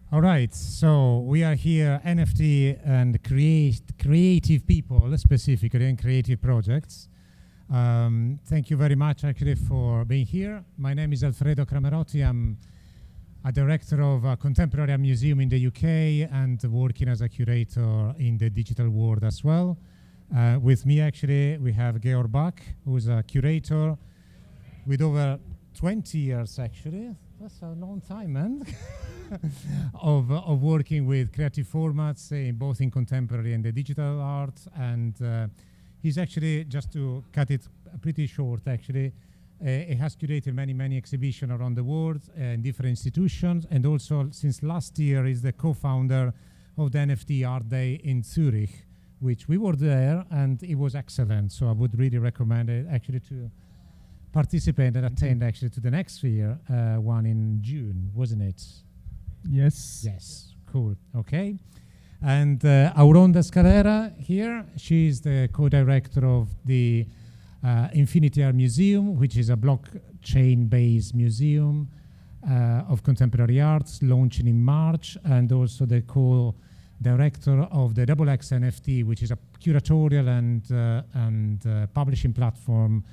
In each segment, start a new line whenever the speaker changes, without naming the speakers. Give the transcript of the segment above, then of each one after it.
All right, so we are here, NFT and creative people, specifically, and creative projects. Thank you very much, actually, for being here. My name is Alfredo Cramerotti. I'm a director of a contemporary art museum in the UK and working as a curator in the digital world as well. With me, actually, we have Georg Bach, who's a curator with over 20 years, actually. That's a long time, man. of working with creative formats, both in contemporary and the digital art. And he's actually, just to cut it pretty short, actually, he has curated many exhibitions around the world in different institutions. And also, since last year, is the co-founder of the NFT Art Day in Zurich, which we were there, and it was excellent. So I would really recommend it, actually, to participate and attend actually to the next year, one in June, wasn't it?
Yes.
Yes, cool, okay. And Auronda Scalera here, she's the co-director of the Infinity Art Museum, which is a blockchain-based museum of contemporary arts, launching in March, and also the co-director of the XX NFT, which is a curatorial and publishing platform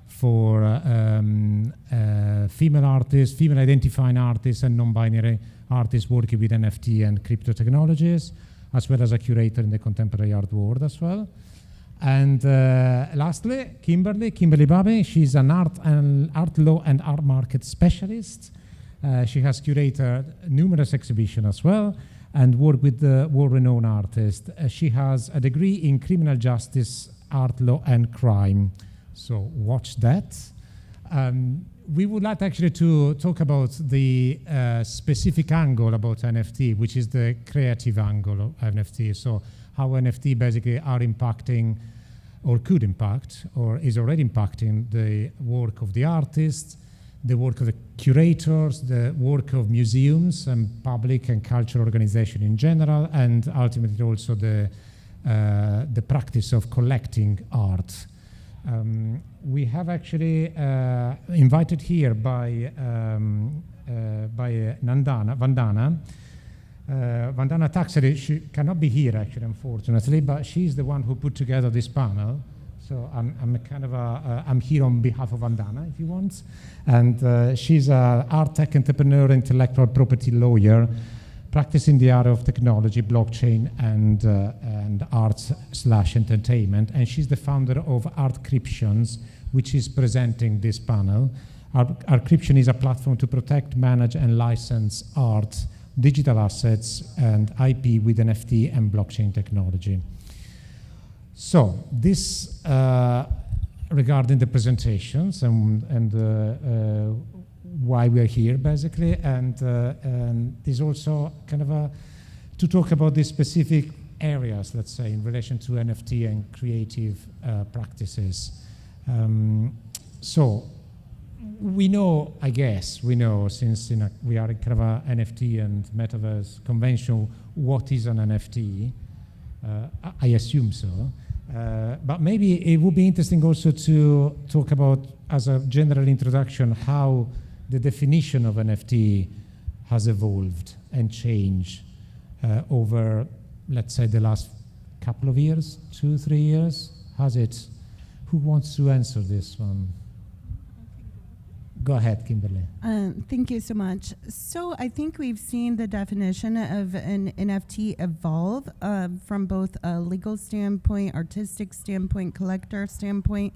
for female artists, female identifying artists, and non-binary artists working with NFT and crypto technologies, as well as a curator in the contemporary art world as well. And lastly, Kimberly Babe, she's an art law and art market specialist. She has curated numerous exhibitions as well and worked with the world-renowned artists. She has a degree in criminal justice, art law, and crime. So watch that. We would like actually to talk about the specific angle about NFT, which is the creative angle of NFT. So how NFT basically are impacting or could impact or is already impacting the work of the artists, the work of the curators, the work of museums and public and cultural organizations in general, and ultimately also the practice of collecting art. We have actually invited here by Vandana. Vandana Taxeri, she cannot be here actually, unfortunately, but she's the one who put together this panel. So I'm here on behalf of Vandana, if you want. And she's an art tech entrepreneur, intellectual property lawyer, practicing the art of technology, blockchain, and arts/entertainment. And she's the founder of Artcryptions, which is presenting this panel. Artcryption is a platform to protect, manage, and license art, digital assets, and IP with NFT and blockchain technology. So this regarding the presentations and why we are here, basically, and there's also kind of to talk about the specific areas, let's say, in relation to NFT and creative practices. So we know, since we are in kind of a NFT and metaverse convention, what is an NFT? I assume so. But maybe it would be interesting also to talk about, as a general introduction, how the definition of NFT has evolved and changed over, let's say, the last couple of years, 2-3 years. Has it? Who wants to answer this one? Go ahead, Kimberly.
Thank you so much. So I think we've seen the definition of an NFT evolve from both a legal standpoint, artistic standpoint, collector standpoint,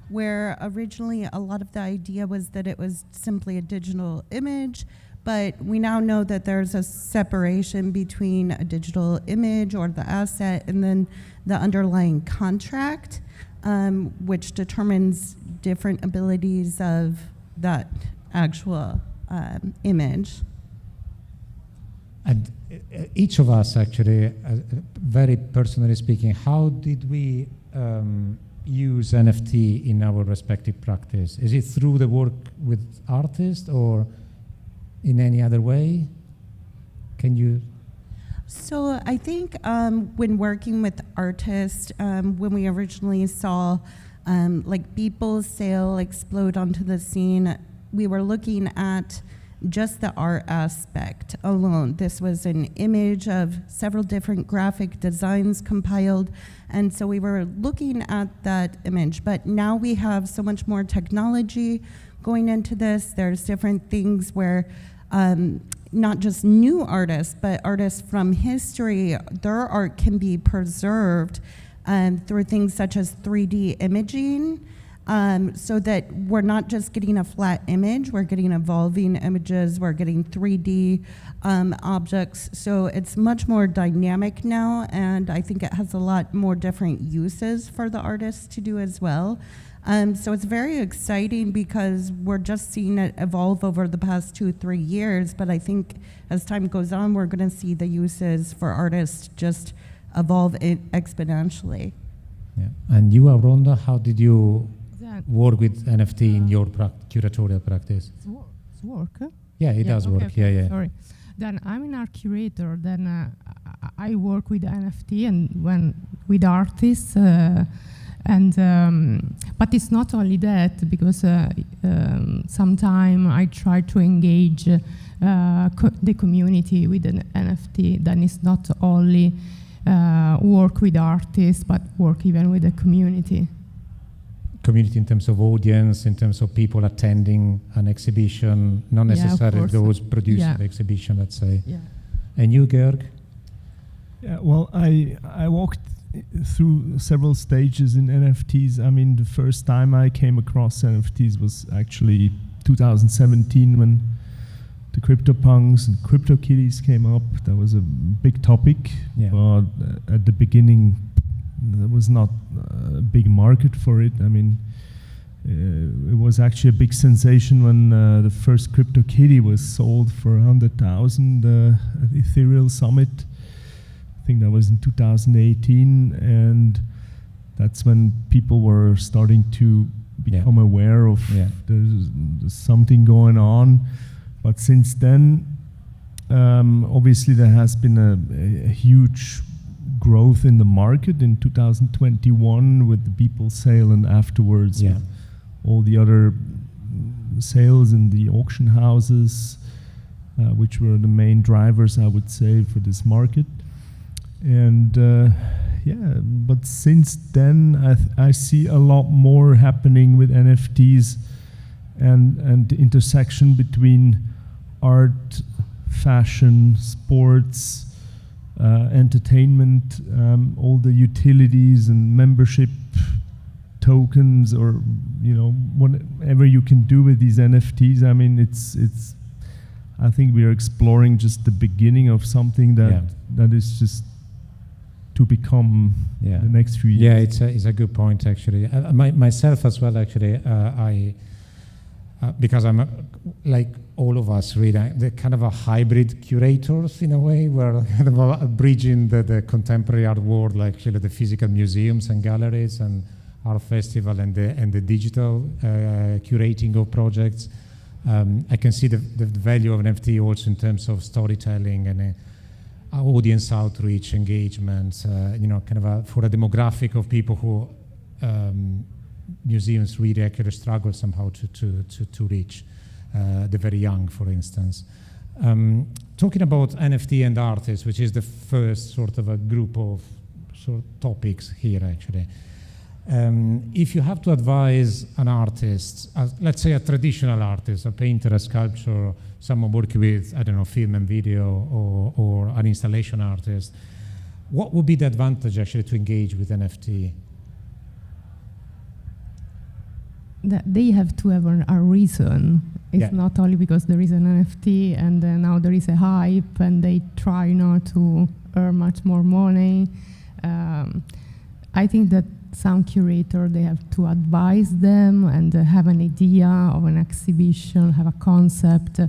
where originally a lot of the idea was that it was simply a digital image, but we now know that there's a separation between a digital image or the asset and then the underlying contract, which determines different abilities of that actual image.
And each of us, actually, very personally speaking, how did we use NFT in our respective practice? Is it through the work with artists or in any other way? Can you?
So I think when working with artists, when we originally saw like Beeple's sale explode onto the scene, we were looking at just the art aspect alone. This was an image of several different graphic designs compiled, and so we were looking at that image. But now we have so much more technology going into this. There's different things where not just new artists, but artists from history, their art can be preserved through things such as 3D imaging, so that we're not just getting a flat image, we're getting evolving images, we're getting 3D objects. So it's much more dynamic now, and I think it has a lot more different uses for the artists to do as well. So it's very exciting because we're just seeing it evolve over the past 2-3 years, but I think as time goes on, we're going to see the uses for artists just evolve exponentially.
Yeah. And you, Rhonda, how did you work with NFT in your curatorial practice?
It's work?
Yeah, it does work.
Okay,
Yeah.
Sorry. Then I'm an art curator. Then I work with NFT and with artists. But it's not only that, because sometimes I try to engage the community with an NFT. Then it's not only work with artists, but work even with the community.
Community in terms of audience, in terms of people attending an exhibition, not necessarily those producing the exhibition, let's say.
Yeah.
And you, Georg?
Yeah, well, I walked through several stages in NFTs. I mean, the first time I came across NFTs was actually 2017 when the CryptoPunks and CryptoKitties came up. That was a big topic, but at the beginning there was not a big market for it. I mean, it was actually a big sensation when the first CryptoKitty was sold for 100,000 at Ethereal Summit. I think that was in 2018, and that's when people were starting to become aware of there's something going on. But since then, obviously there has been a huge growth in the market in 2021 with the Beeple sale, and afterwards with all the other sales in the auction houses, which were the main drivers, I would say, for this market. And but since then I see a lot more happening with NFTs and the intersection between art, fashion, sports, entertainment, all the utilities and membership tokens, or whatever you can do with these NFTs. I mean, it's I think we are exploring just the beginning of something that is just to become the next few years.
Yeah, it's a good point, actually. Myself as well, actually, because I'm like all of us, really, they're kind of a hybrid curators in a way, where kind of bridging the contemporary art world, like actually the physical museums and galleries and art festival and the digital curating of projects. I can see the value of an NFT also in terms of storytelling and audience outreach, engagement, kind of for a demographic of people who museums really actually struggle somehow to reach, the very young, for instance. Talking about NFT and artists, which is the first sort of a group of topics here, actually. If you have to advise an artist, let's say a traditional artist, a painter, a sculptor, someone working with, I don't know, film and video, or an installation artist, what would be the advantage actually to engage with NFT?
That they have to have a reason. It's not only because there is an NFT and now there is a hype and they try not to earn much more money. I think that some curator, they have to advise them and have an idea of an exhibition, have a concept,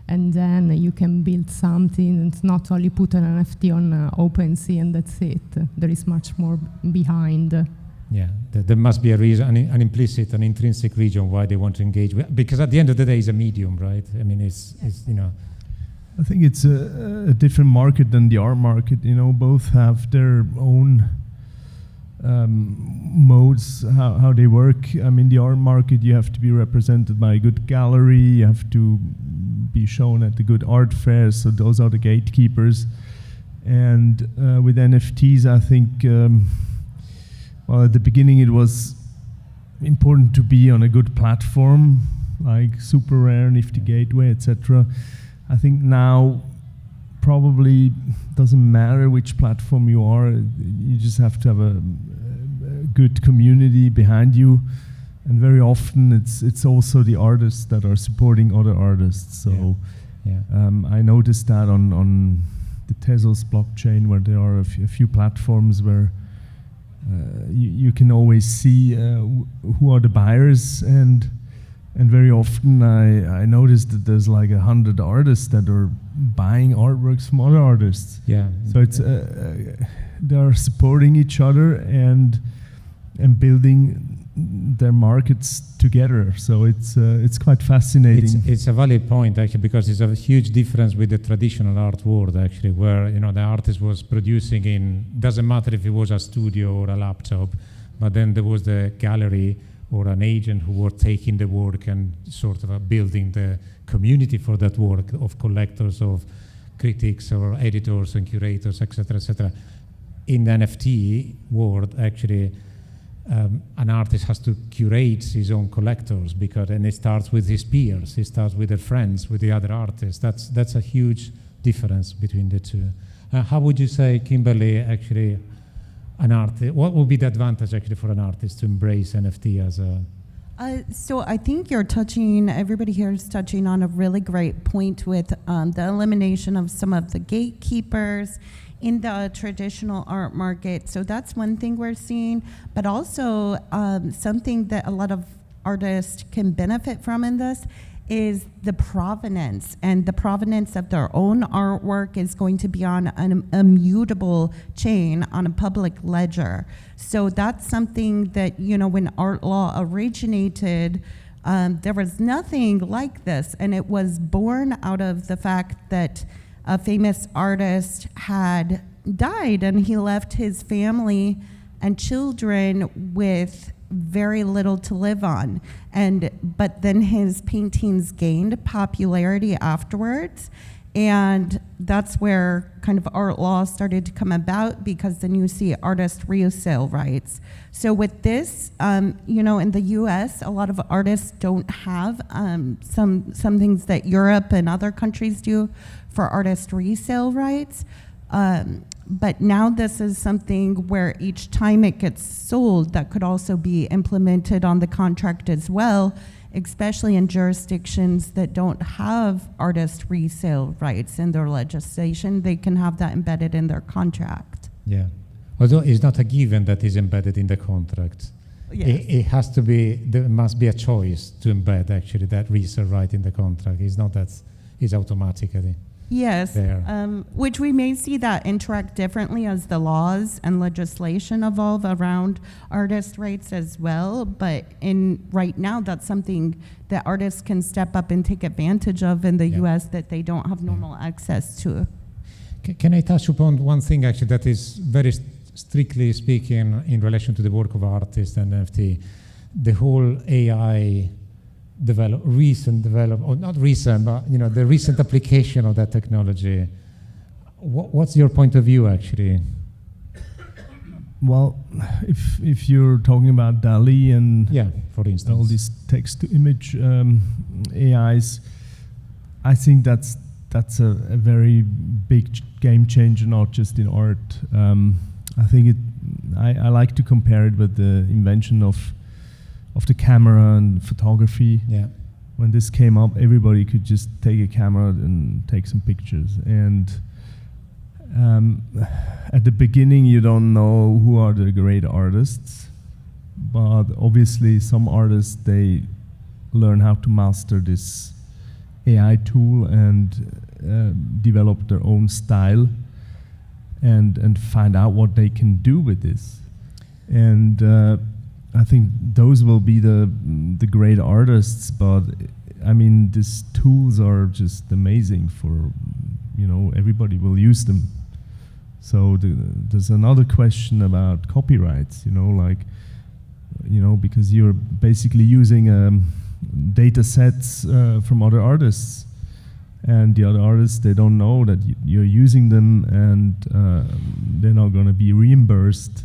and then you can build something and not only put an NFT on OpenSea and that's it. There is much more behind.
Yeah, there must be a reason, an implicit, an intrinsic reason why they want to engage with, because at the end of the day, it's a medium, right? I mean, it's
I think it's a different market than the art market. Both have their own modes, how they work. I mean, the art market, you have to be represented by a good gallery, you have to be shown at the good art fairs. So those are the gatekeepers. And with NFTs, I think, well, at the beginning it was important to be on a good platform, like Super Rare, Nifty Gateway, etc. I think now probably doesn't matter which platform you are. You just have to have a good community behind you, and very often it's also the artists that are supporting other artists. So I noticed that on the Tezos blockchain, where there are a few platforms where you can always see who are the buyers, and very often I noticed that there's like 100 artists that are buying artworks from other artists.
Yeah.
So it's they are supporting each other and building their markets together. So it's quite fascinating.
It's a valid point, actually, because it's a huge difference with the traditional art world, actually, where the artist was producing in, doesn't matter if it was a studio or a laptop, but then there was the gallery or an agent who were taking the work and sort of building the community for that work of collectors, of critics or editors and curators, etc., etc. In the NFT world, actually, an artist has to curate his own collectors, because then it starts with his peers, it starts with their friends, with the other artists. That's a huge difference between the two. How would you say, Kimberly, actually, an artist, what would be the advantage actually for an artist to embrace NFT as a...
So I think everybody here is touching on a really great point with the elimination of some of the gatekeepers in the traditional art market. So that's one thing we're seeing, but also something that a lot of artists can benefit from in this is the provenance, and the provenance of their own artwork is going to be on an immutable chain on a public ledger. So that's something that, when art law originated, there was nothing like this, and it was born out of the fact that a famous artist had died, and he left his family and children with very little to live on. But then his paintings gained popularity afterwards, and that's where kind of art law started to come about, because then you see artist resale rights. So with this, in the US, a lot of artists don't have some things that Europe and other countries do for artist resale rights. But now this is something where each time it gets sold, that could also be implemented on the contract as well, especially in jurisdictions that don't have artist resale rights in their legislation. They can have that embedded in their contract.
Yeah. Although it's not a given that is embedded in the contract.
Yes.
It has to be, there must be a choice to embed actually that resale right in the contract. It's not that it's automatically.
Yes,
there.
Which we may see that interact differently as the laws and legislation evolve around artist rights as well. But right now, that's something that artists can step up and take advantage of in the US that they don't have normal access to.
Can I touch upon one thing actually that is very strictly speaking in relation to the work of artists and NFT? The whole AI the recent application of that technology. What's your point of view, actually?
Well, if you're talking about DALL-E and
for instance,
all these text-to-image AIs, I think that's a very big game changer, not just in art. I think I like to compare it with the invention of the camera and photography.
Yeah.
When this came up, everybody could just take a camera and take some pictures. And at the beginning, you don't know who are the great artists, but obviously some artists, they learn how to master this AI tool and develop their own style and find out what they can do with this. And I think those will be the great artists, but I mean, these tools are just amazing for, everybody will use them. So there's another question about copyrights, because you're basically using data sets from other artists. and the other artists, they don't know that you're using them, and they're not going to be reimbursed.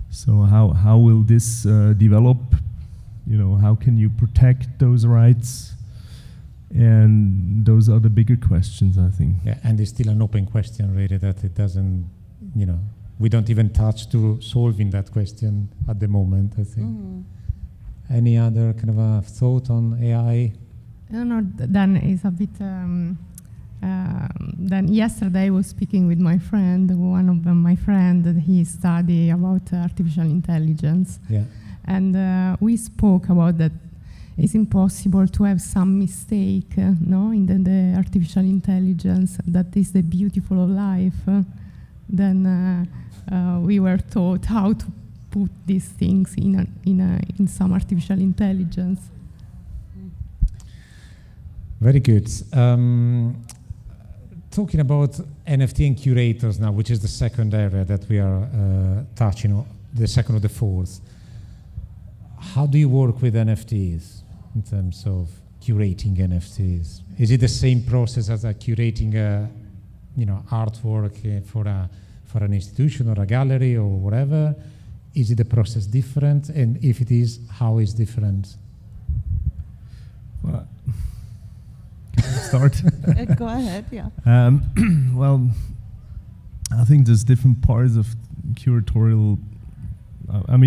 So how will this develop? You know, how can you protect those rights? And those are the bigger questions, I think.
Yeah, and it's still an open question, really, that it doesn't, you know, we don't even touch to solving that question at the moment, I think. Any other kind of a thought on AI?
I don't know, then it's a bit, then yesterday I was speaking with my friend, one of them, my friend, he studied about artificial intelligence.
Yeah.
And we spoke about that it's impossible to have some mistake, no, in the artificial intelligence. That is the beautiful of life. Then we were taught how to put these things in some artificial intelligence.
Very good. Talking about NFT and curators now, which is the second area that we are touching, the second or the fourth. How do you work with NFTs in terms of curating NFTs? Is it the same process as curating artwork for an institution or a gallery or whatever? Is it the process different? And if it is, how is different?
Well, can I start?
Go ahead, yeah.
Well, I think there's different parts of curatorial,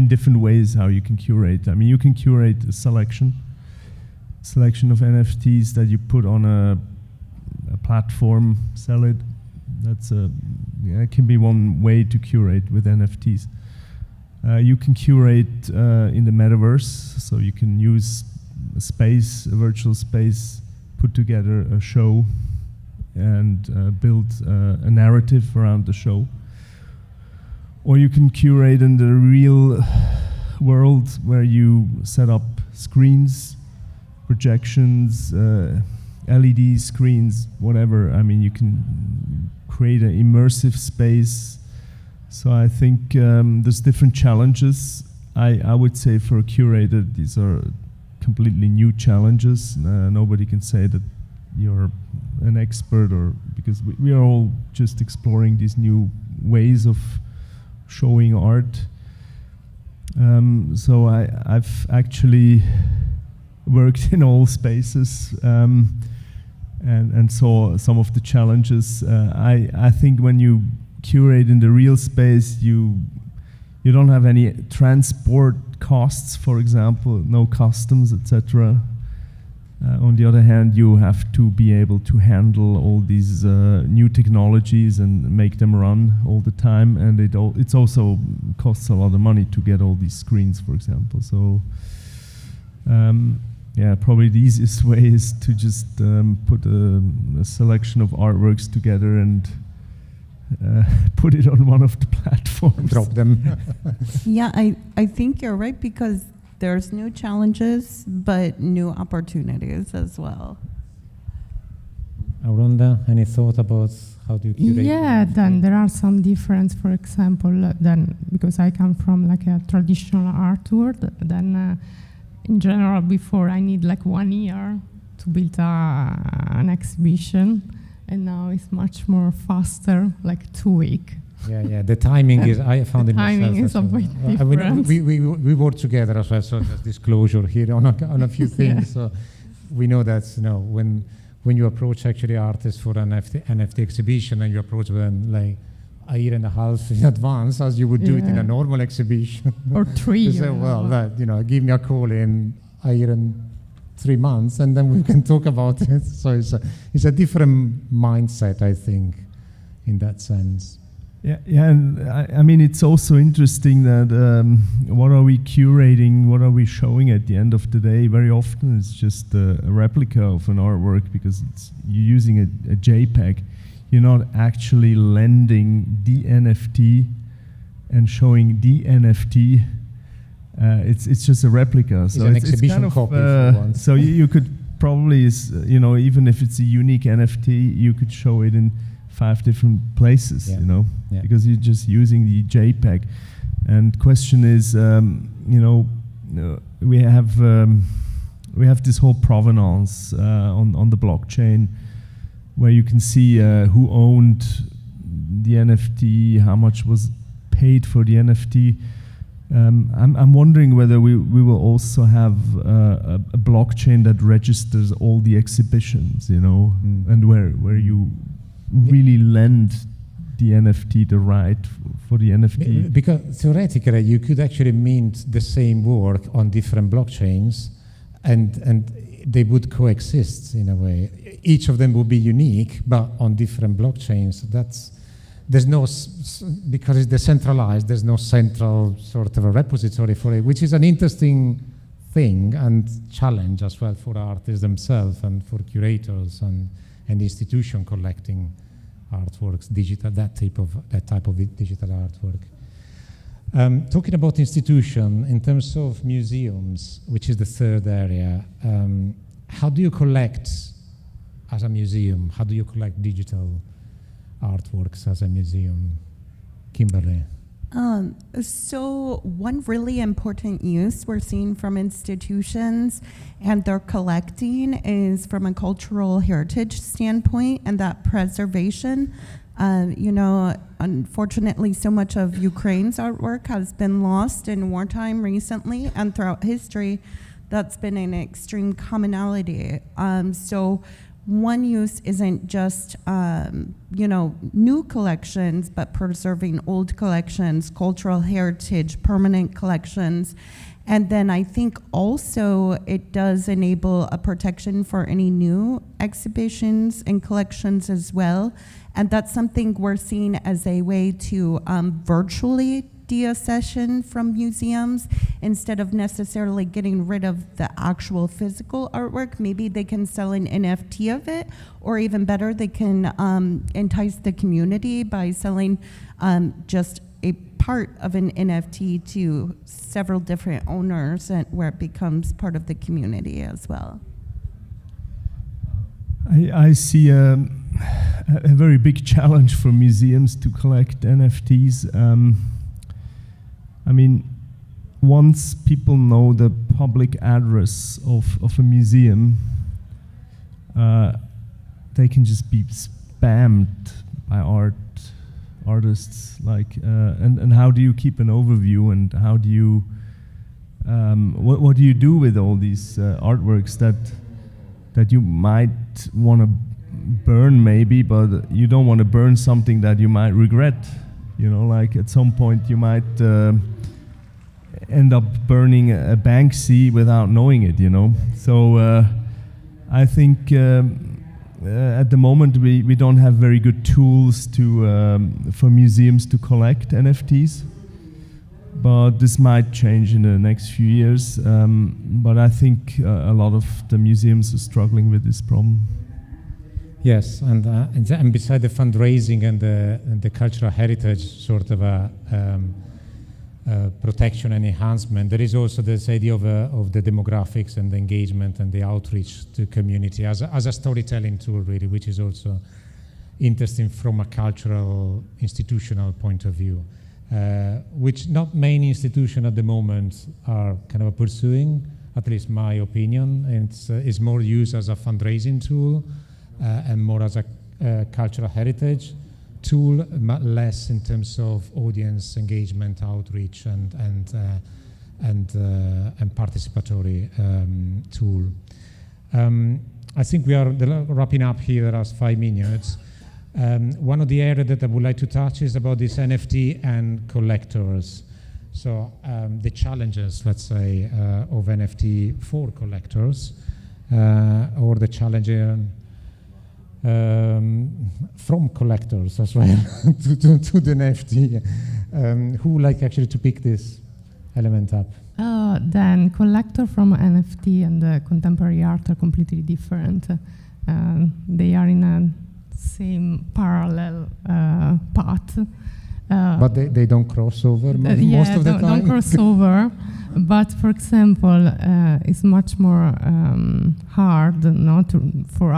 different ways how you can curate. I mean, you can curate a selection of NFTs that you put on a platform, sell it. That's it can be one way to curate with NFTs. You can curate in the metaverse, so you can use a virtual space, put together a show, and build a narrative around the show. Or you can curate in the real world, where you set up screens, projections, LED screens, whatever. I mean, you can create an immersive space. So I think there's different challenges. I would say for a curator, these are completely new challenges. Nobody can say that you're an expert, or because we are all just exploring these new ways of showing art. So I've actually worked in all spaces and saw some of the challenges. I think when you curate in the real space, you don't have any transport costs, for example, no customs, etc. On the other hand, you have to be able to handle all these new technologies and make them run all the time, and it also costs a lot of money to get all these screens, for example. So probably the easiest way is to just put a selection of artworks together and put it on one of the platforms.
Drop them.
Yeah, I think you're right, because there's new challenges, but new opportunities as well.
Aurunda, any thought about how do you curate?
Yeah, then there are some difference. For example, then because I come from like a traditional art world, then in general, before I need like 1 year to build an exhibition, and now it's much more faster, like 2 weeks.
Yeah. The timing is. I found it myself.
Timing is a bit different.
We work together as well. So there's disclosure here on a few things. So we know that when you approach actually artists for an NFT exhibition, and you approach them like a year and a half in advance, as you would do it in a normal exhibition.
Or 3 years.
Say, well, give me a call in a year and 3 months, and then we can talk about it. So it's a different mindset, I think, in that sense.
Yeah, and I mean, it's also interesting that what are we curating, what are we showing at the end of the day? Very often it's just a replica of an artwork, because you're using a JPEG. You're not actually lending the NFT and showing the NFT. It's just a replica. So
it's an exhibition
kind
copy for once.
So you could probably, even if it's a unique NFT, you could show it in 5 different places, because you're just using the JPEG. And question is, we have this whole provenance on the blockchain, where you can see who owned the NFT, how much was paid for the NFT. I'm wondering whether we will also have a blockchain that registers all the exhibitions, and where you really lend the NFT the right for the NFT.
Because theoretically, you could actually mint the same work on different blockchains, and they would coexist in a way. Each of them would be unique, but on different blockchains. There's no, because it's decentralized, there's no central sort of a repository for it, which is an interesting thing and challenge as well for artists themselves and for curators and institution collecting artworks, digital, that type of digital artwork. Talking about institution, in terms of museums, which is the third area, how do you collect as a museum? How do you collect digital artworks as a museum? Kimberly?
So one really important use we're seeing from institutions and their collecting is from a cultural heritage standpoint and that preservation. Unfortunately, so much of Ukraine's artwork has been lost in wartime recently, and throughout history, that's been an extreme commonality. So one use isn't just, new collections, but preserving old collections, cultural heritage, permanent collections. And then I think also it does enable a protection for any new exhibitions and collections as well. And that's something we're seeing as a way to virtually deaccession from museums instead of necessarily getting rid of the actual physical artwork. Maybe they can sell an NFT of it, or even better, they can entice the community by selling just a part of an NFT to several different owners, and where it becomes part of the community as well.
I see a very big challenge for museums to collect NFTs. Once people know the public address of a museum, they can just be spammed by artists. And how do you keep an overview, and how do you what do you do with all these artworks that you might want to burn maybe, but you don't want to burn something that you might regret. At some point you might end up burning a Banksy without knowing it, So I think at the moment we don't have very good tools for museums to collect NFTs. But this might change in the next few years. But I think a lot of the museums are struggling with this problem.
Yes, and beside the fundraising and the cultural heritage sort of protection and enhancement, there is also this idea of the demographics and the engagement and the outreach to community as a storytelling tool, really, which is also interesting from a cultural, institutional point of view, which not many institutions at the moment are kind of pursuing, at least my opinion. It's more used as a fundraising tool and more as a cultural heritage tool, but less in terms of audience engagement, outreach, and participatory tool. I think we are wrapping up here as 5 minutes. One of the areas that I would like to touch is about this NFT and collectors. So the challenges, let's say, of NFT for collectors, or the challenge from collectors as well to the NFT. Who would like actually to pick this element up?
Then collector from NFT and contemporary art are completely different. They are in a same parallel path.
But they don't cross over most of the time?
Don't cross over. But for example, it's much more hard not for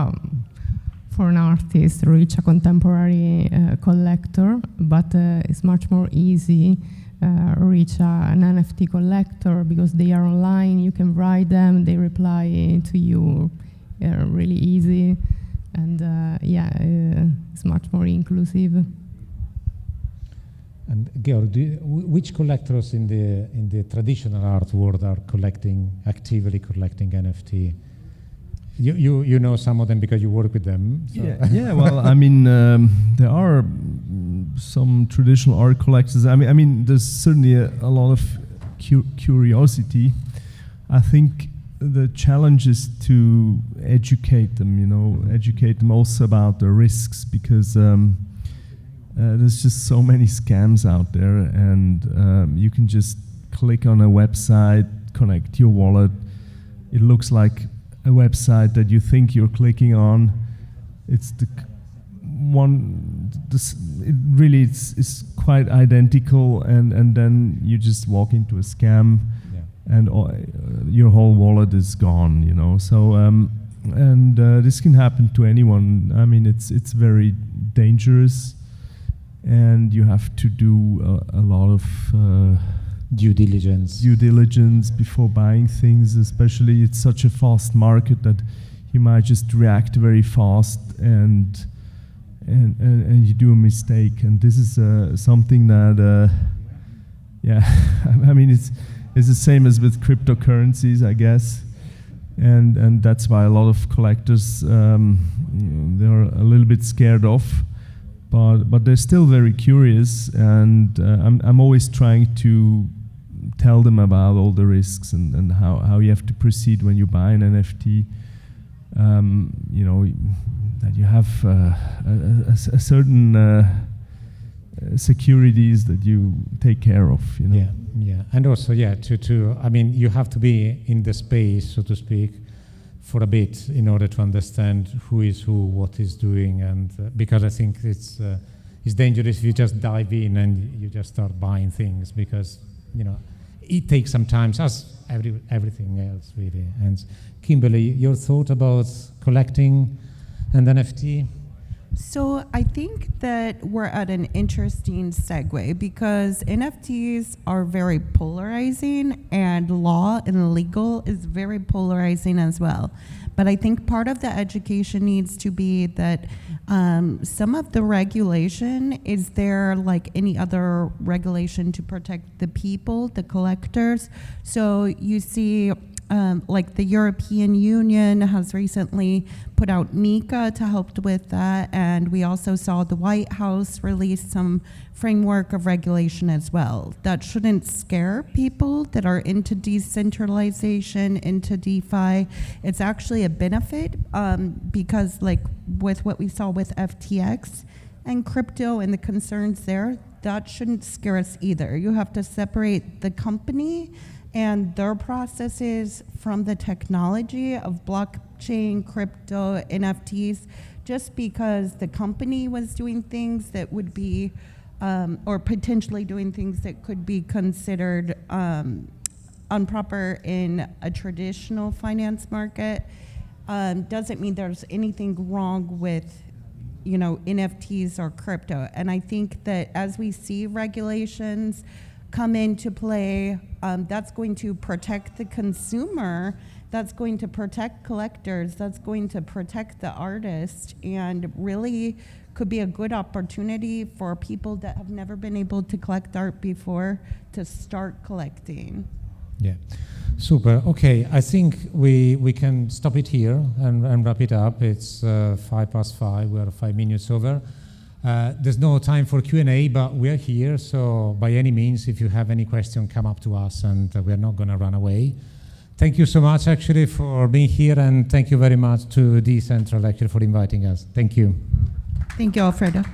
an artist to reach a contemporary collector, but it's much more easy reach an NFT collector because they are online, you can write them, they reply to you really easy. and it's much more inclusive.
And Georg, which collectors in the traditional art world are actively collecting NFT? You know some of them because you work with them. So.
Yeah. Well, I mean, there are some traditional art collectors. I mean, there's certainly a lot of curiosity. I think the challenge is to educate them. Educate them also about the risks, because there's just so many scams out there, and you can just click on a website, connect your wallet. It looks like a website that you think you're clicking on. It's the one. It really is quite identical, and then you just walk into a scam, and your whole wallet is gone. So this can happen to anyone. I mean, it's very dangerous. And you have to do a lot of
due diligence
before buying things. Especially, it's such a fast market that you might just react very fast, and you do a mistake. And this is something that, I mean, it's the same as with cryptocurrencies, I guess. And that's why a lot of collectors they're a little bit scared off. But they're still very curious, and I'm always trying to tell them about all the risks and how you have to proceed when you buy an NFT. That you have a certain securities that you take care of.
Yeah, and also I mean, you have to be in the space, so to speak, for a bit in order to understand who is who, what is doing, and because I think it's dangerous if you just dive in and you just start buying things, because it takes some time, as everything else really. And Kimberly, your thought about collecting and NFT?
So I think that we're at an interesting segue, because NFTs are very polarizing, and law and legal is very polarizing as well. But I think part of the education needs to be that some of the regulation is there like any other regulation to protect the people, the collectors. So you see like the European Union has recently put out MiCA to help with that, and we also saw the White House release some framework of regulation as well. That shouldn't scare people that are into decentralization, into DeFi. It's actually a benefit because like with what we saw with FTX and crypto and the concerns there, that shouldn't scare us either. You have to separate the company and their processes from the technology of blockchain, crypto, NFTs. Just because the company was doing things that would be, or potentially doing things that could be considered improper in a traditional finance market, doesn't mean there's anything wrong with NFTs or crypto. And I think that as we see regulations come into play, that's going to protect the consumer, that's going to protect collectors, that's going to protect the artist, and really could be a good opportunity for people that have never been able to collect art before to start collecting.
Yeah, super. Okay, I think we can stop it here and wrap it up. It's 5:05, we're 5 minutes over. There's no time for Q&A, but we're here, so by any means, if you have any question, come up to us, and we're not going to run away. Thank you so much, actually, for being here, and thank you very much to Dcentral, actually, for inviting us. Thank you.
Thank you, Alfredo.